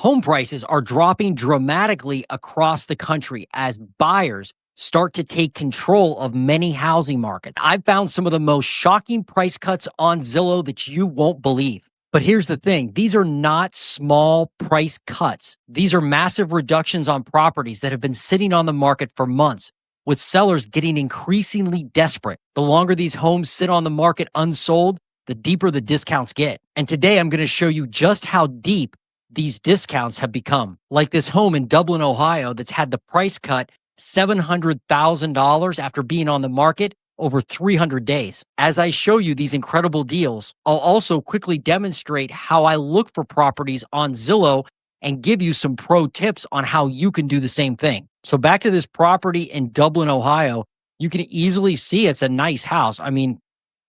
Home prices are dropping dramatically across the country as buyers start to take control of many housing markets. I've found some of the most shocking price cuts on Zillow that you won't believe. But here's the thing, these are not small price cuts. These are massive reductions on properties that have been sitting on the market for months, with sellers getting increasingly desperate. The longer these homes sit on the market unsold, the deeper the discounts get. And today I'm going to show you just how deep these discounts have become. Like this home in Dublin, Ohio, that's had the price cut $700,000 after being on the market over 300 days. As I show you these incredible deals, I'll also quickly demonstrate how I look for properties on Zillow and give you some pro tips on how you can do the same thing. So back to this property in Dublin, Ohio, you can easily see it's a nice house. I mean,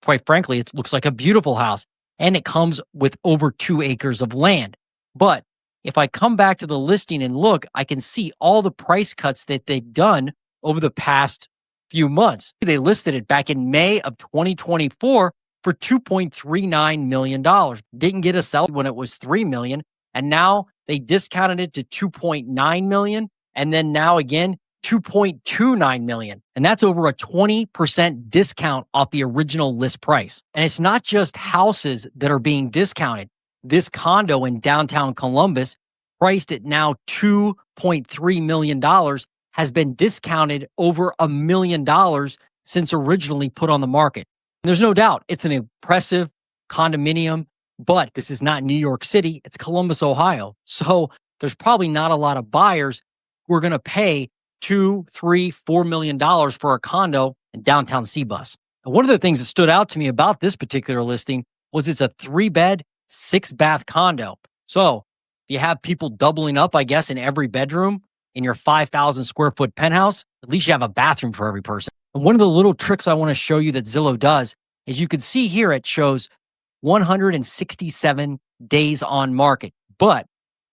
quite frankly, it looks like a beautiful house, and it comes with over 2 acres of land. But if I come back to the listing and look, I can see all the price cuts that they've done over the past few months. They listed it back in May of 2024 for $2.39 million. Didn't get a sell when it was $3 million. And now they discounted it to $2.9 million. And then now again, $2.29 million. And that's over a 20% discount off the original list price. And it's not just houses that are being discounted. This condo in downtown Columbus, priced at now $2.3 million, has been discounted over $1 million since originally put on the market. And there's no doubt it's an impressive condominium, but this is not New York City, it's Columbus, Ohio. So there's probably not a lot of buyers who are going to pay $2, $3, $4 million for a condo in downtown Cbus. And one of the things that stood out to me about this particular listing was it's a 3-bed, 6-bath condo. So if you have people doubling up, I guess, in every bedroom in your 5,000 square foot penthouse, at least you have a bathroom for every person. And one of the little tricks I want to show you that Zillow does is you can see here it shows 167 days on market. But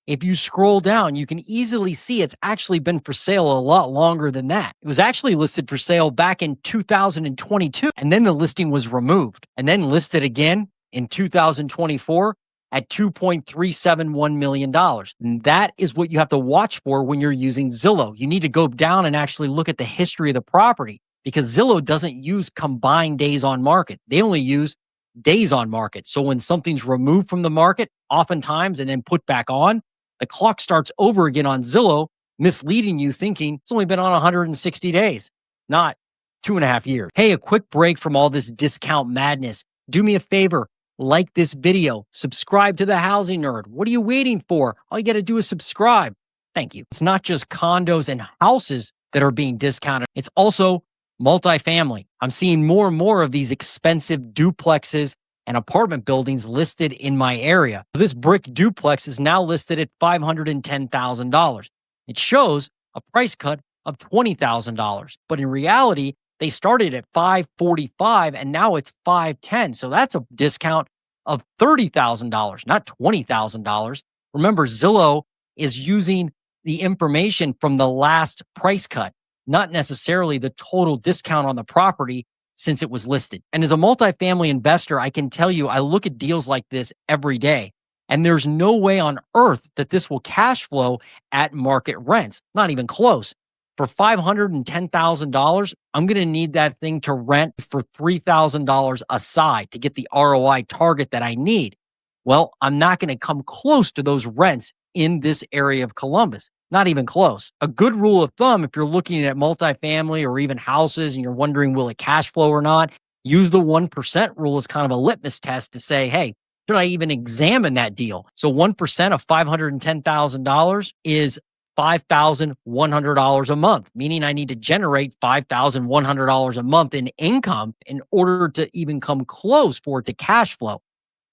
if you scroll down, you can easily see it's actually been for sale a lot longer than that. It was actually listed for sale back in 2022, and then the listing was removed and then listed again in 2024 at $2.371 million. And that is what you have to watch for when you're using Zillow. You need to go down and actually look at the history of the property, because Zillow doesn't use combined days on market. They only use days on market. So when something's removed from the market, oftentimes, and then put back on, the clock starts over again on Zillow, misleading you thinking it's only been on 160 days, not 2.5 years. Hey, a quick break from all this discount madness. Do me a favor. Like this video, subscribe to the Housing Nerd. What are you waiting for? All you got to do is subscribe. Thank you. It's not just condos and houses that are being discounted. It's also multifamily. I'm seeing more and more of these expensive duplexes and apartment buildings listed in my area. This brick duplex is now listed at $510,000. It shows a price cut of $20,000, but in reality, they started at $545 and now it's $510. So that's a discount of $30,000, not $20,000. Remember, Zillow is using the information from the last price cut, not necessarily the total discount on the property since it was listed. And as a multifamily investor, I can tell you, I look at deals like this every day, and there's no way on earth that this will cash flow at market rents, not even close. For $510,000, I'm going to need that thing to rent for $3,000 aside to get the ROI target that I need. Well, I'm not going to come close to those rents in this area of Columbus. Not even close. A good rule of thumb, if you're looking at multifamily or even houses and you're wondering, will it cash flow or not, use the 1% rule as kind of a litmus test to say, hey, should I even examine that deal? So 1% of $510,000 is $5,100 a month, meaning I need to generate $5,100 a month in income in order to even come close for it to cash flow.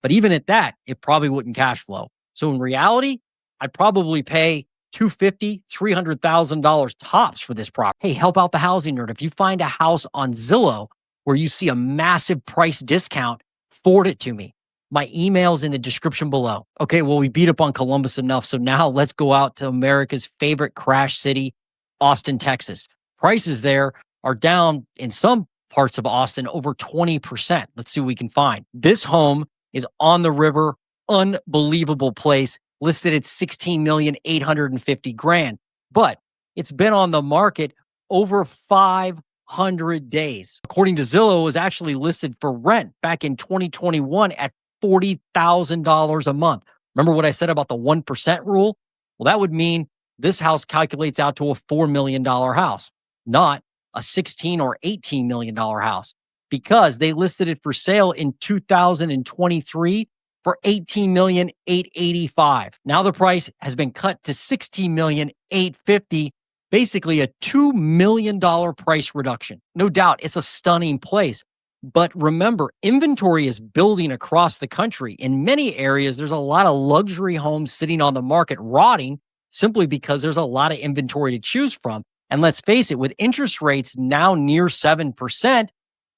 But even at that, it probably wouldn't cash flow. So in reality, I'd probably pay $250,000, $300,000 tops for this property. Hey, help out the Housing Nerd. If you find a house on Zillow where you see a massive price discount, forward it to me. My email's in the description below. Okay, well, we beat up on Columbus enough, so now let's go out to America's favorite crash city, Austin, Texas. Prices there are down in some parts of Austin over 20%. Let's see what we can find. This home is on the river, unbelievable place, listed at 16,850,000. But it's been on the market over 500 days. According to Zillow, it was actually listed for rent back in 2021 at $40,000 a month. Remember what I said about the 1% rule? Well, that would mean this house calculates out to a $4 million house, not a $16 or $18 million house, because they listed it for sale in 2023 for $18,885,000. Now the price has been cut to $16,850,000, basically a $2 million price reduction. No doubt it's a stunning place. But remember, inventory is building across the country. In many areas, there's a lot of luxury homes sitting on the market rotting simply because there's a lot of inventory to choose from. And let's face it, with interest rates now near 7%,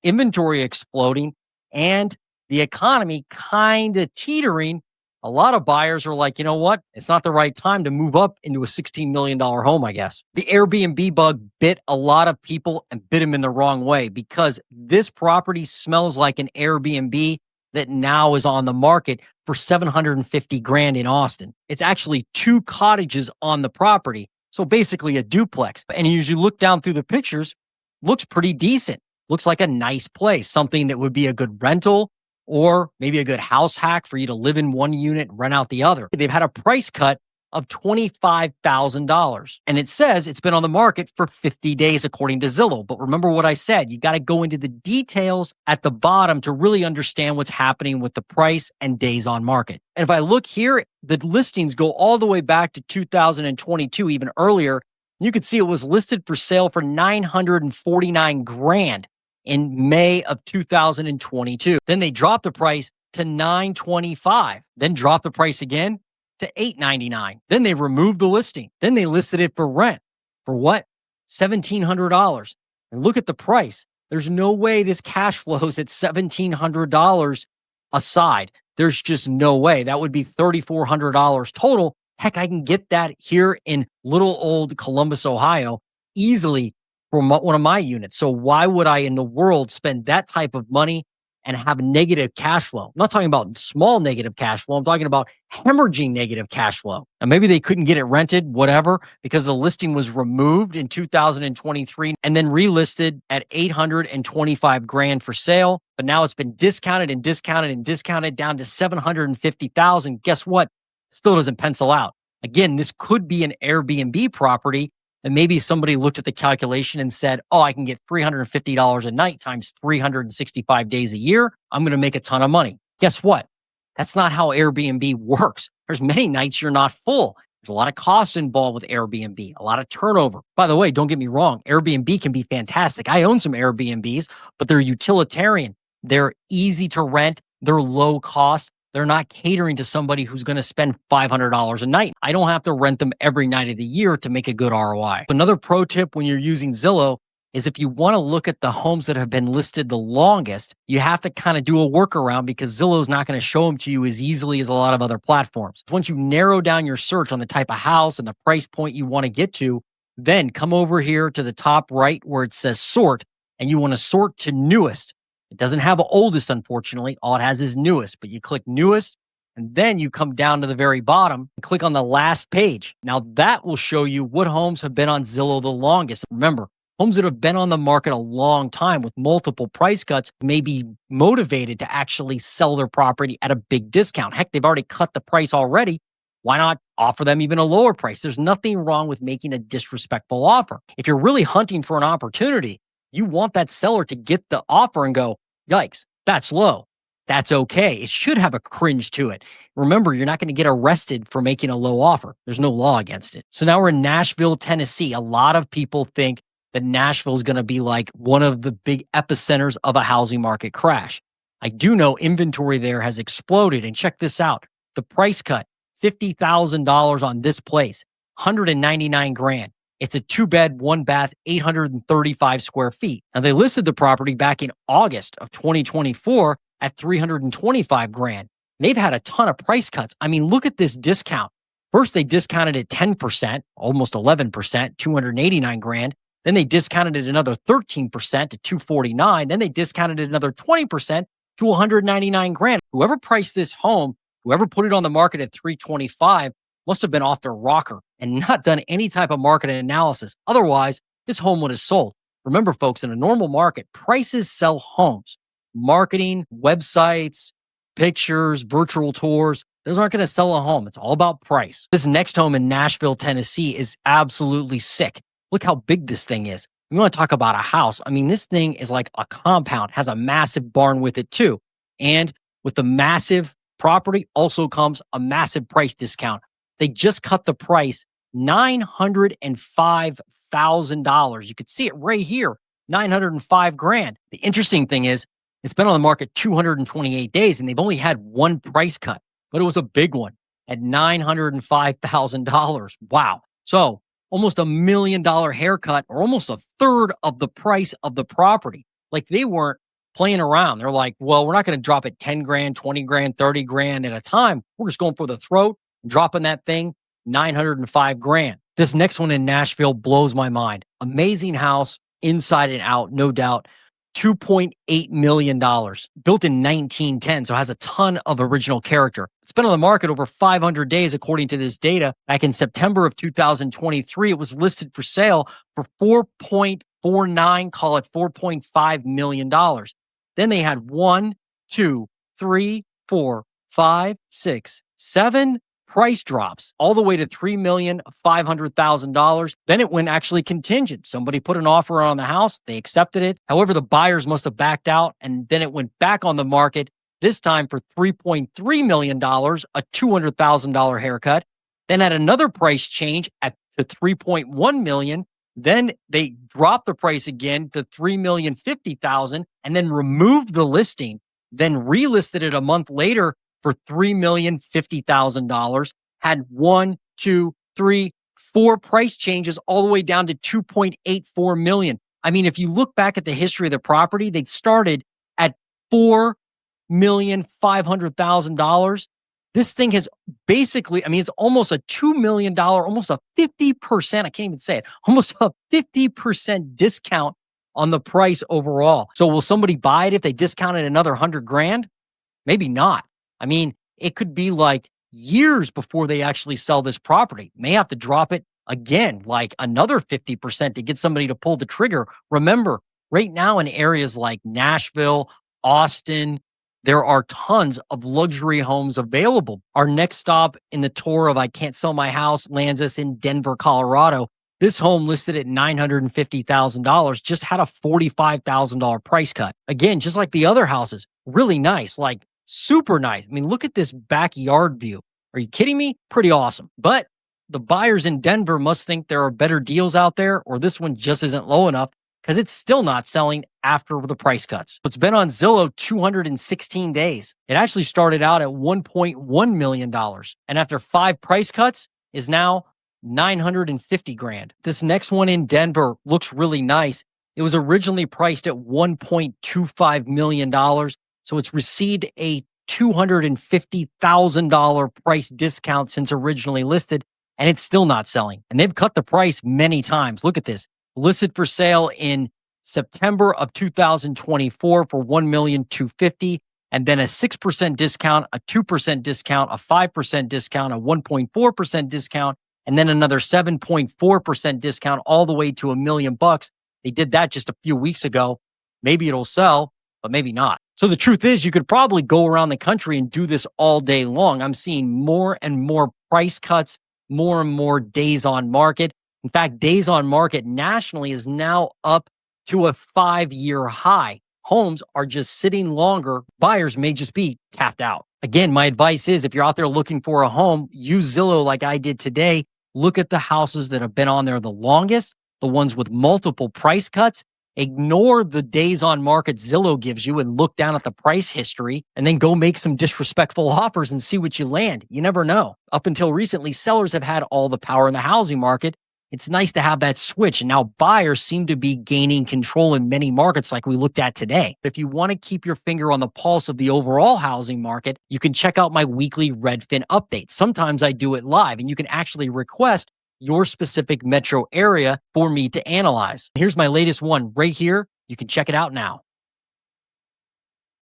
inventory exploding, and the economy kind of teetering, a lot of buyers are like, you know what? It's not the right time to move up into a $16 million home, I guess. The Airbnb bug bit a lot of people and bit them in the wrong way because this property smells like an Airbnb that now is on the market for $750,000 in Austin. It's actually 2 cottages on the property. So basically a duplex. And as you look down through the pictures, looks pretty decent. Looks like a nice place, something that would be a good rental or maybe a good house hack for you to live in one unit, rent out the other. They've had a price cut of $25,000. And it says it's been on the market for 50 days, according to Zillow. But remember what I said, you got to go into the details at the bottom to really understand what's happening with the price and days on market. And if I look here, the listings go all the way back to 2022, even earlier. You could see it was listed for sale for $949,000 in May of 2022. Then they dropped the price to $925,000, then dropped the price again to $899,000. Then they removed the listing. Then they listed it for rent. For what? $1,700. And look at the price. There's no way this cash flows at $1,700 aside. There's just no way. That would be $3,400 total. Heck, I can get that here in little old Columbus, Ohio, easily from one of my units. So why would I in the world spend that type of money and have negative cash flow? I'm not talking about small negative cash flow. I'm talking about hemorrhaging negative cash flow. And maybe they couldn't get it rented, whatever, because the listing was removed in 2023 and then relisted at $825,000 for sale. But now it's been discounted and discounted and discounted down to $750,000. Guess what? Still doesn't pencil out. Again, this could be an Airbnb property. And maybe somebody looked at the calculation and said, oh, I can get $350 a night times 365 days a year. I'm going to make a ton of money. Guess what? That's not how Airbnb works. There's many nights you're not full. There's a lot of costs involved with Airbnb, a lot of turnover. By the way, don't get me wrong. Airbnb can be fantastic. I own some Airbnbs, but they're utilitarian. They're easy to rent. They're low cost. They're not catering to somebody who's going to spend $500 a night. I don't have to rent them every night of the year to make a good ROI. Another pro tip when you're using Zillow is if you want to look at the homes that have been listed the longest, you have to kind of do a workaround because Zillow is not going to show them to you as easily as a lot of other platforms. Once you narrow down your search on the type of house and the price point you want to get to, then come over here to the top right where it says sort, and you want to sort to newest. It doesn't have oldest, unfortunately. All it has is newest, but you click newest, and then you come down to the very bottom and click on the last page. Now that will show you what homes have been on Zillow the longest. Remember, homes that have been on the market a long time with multiple price cuts may be motivated to actually sell their property at a big discount. Heck, they've already cut the price already. Why not offer them even a lower price? There's nothing wrong with making a disrespectful offer. If you're really hunting for an opportunity, you want that seller to get the offer and go, yikes, that's low. That's okay. It should have a cringe to it. Remember, you're not going to get arrested for making a low offer. There's no law against it. So now we're in Nashville, Tennessee. A lot of people think that Nashville is going to be like one of the big epicenters of a housing market crash. I do know inventory there has exploded. And check this out. The price cut, $50,000 on this place, $199,000. It's a 2-bed, 1-bath, 835 square feet. Now, they listed the property back in August of 2024 at $325,000. They've had a ton of price cuts. I mean, look at this discount. First, they discounted it 10%, almost 11%, $289,000. Then they discounted it another 13% to $249,000. Then they discounted it another 20% to $199,000. Whoever priced this home, whoever put it on the market at $325,000, must have been off their rocker and not done any type of market analysis. Otherwise, this home would have sold. Remember, folks, in a normal market, prices sell homes. Marketing, websites, pictures, virtual tours, those aren't going to sell a home. It's all about price. This next home in Nashville, Tennessee is absolutely sick. Look how big this thing is. You want to talk about a house. I mean, this thing is like a compound, has a massive barn with it too. And with the massive property also comes a massive price discount. They just cut the price $905,000. You could see it right here, 905 grand. The interesting thing is it's been on the market 228 days and they've only had one price cut, but it was a big one at $905,000. Wow. So almost $1 million haircut, or almost a third of the price of the property. Like, they weren't playing around. They're like, well, we're not going to drop it 10 grand, 20 grand, 30 grand at a time. We're just going for the throat, dropping that thing 905 grand. This next one in Nashville blows my mind. Amazing house, inside and out, no doubt. $2.8 million, built in 1910, so has a ton of original character. It's been on the market over 500 days, according to this data. Back in September of 2023, it was listed for sale for 4.49, call it $4.5 million. Then they had 1, 2, 3, 4, 5, 6, 7 price drops all the way to $3,500,000. Then it went actually contingent. Somebody put an offer on the house, they accepted it. However, the buyers must have backed out, and then it went back on the market, this time for $3.3 million, a $200,000 haircut. Then had another price change to $3.1 million. Then they dropped the price again to $3,050,000 and then removed the listing, then relisted it a month later for $3,050,000, had 1, 2, 3, 4 price changes all the way down to $2.84 million. I mean, if you look back at the history of the property, they started at $4,500,000. This thing has basically, I mean, it's almost a $2 million, almost a 50%, I can't even say it, almost a 50% discount on the price overall. So will somebody buy it if they discounted another 100 grand? Maybe not. I mean, it could be like years before they actually sell this property. May have to drop it again, like another 50% to get somebody to pull the trigger. Remember, right now in areas like Nashville, Austin, there are tons of luxury homes available. Our next stop in the tour of I Can't Sell My House lands us in Denver, Colorado. This home listed at $950,000 just had a $45,000 price cut. Again, just like the other houses, really nice, like super nice. I mean, look at this backyard view. Are you kidding me? Pretty awesome. But the buyers in Denver must think there are better deals out there, or this one just isn't low enough because it's still not selling after the price cuts. It's been on Zillow 216 days. It actually started out at $1.1 million. And after 5 price cuts is now 950 grand. This next one in Denver looks really nice. It was originally priced at $1.25 million. So it's received a $250,000 price discount since originally listed, and it's still not selling. And they've cut the price many times. Look at this. Listed for sale in September of 2024 for $1,250,000, and then a 6% discount, a 2% discount, a 5% discount, a 1.4% discount, and then another 7.4% discount all the way to $1 million. They did that just a few weeks ago. Maybe it'll sell, but maybe not. So the truth is, you could probably go around the country and do this all day long. I'm seeing more and more price cuts, more and more days on market. In fact, days on market nationally is now up to a 5-year high. Homes are just sitting longer. Buyers may just be tapped out. Again, my advice is if you're out there looking for a home, use Zillow like I did today. Look at the houses that have been on there the longest, the ones with multiple price cuts. Ignore the days on market Zillow gives you and look down at the price history and then go make some disrespectful offers and see what you land. You never know. Up until recently, sellers have had all the power in the housing market. It's nice to have that switch. And now buyers seem to be gaining control in many markets like we looked at today. If you want to keep your finger on the pulse of the overall housing market, you can check out my weekly Redfin updates. Sometimes I do it live, and you can actually request your specific metro area for me to analyze. Here's my latest one right here. You can check it out now.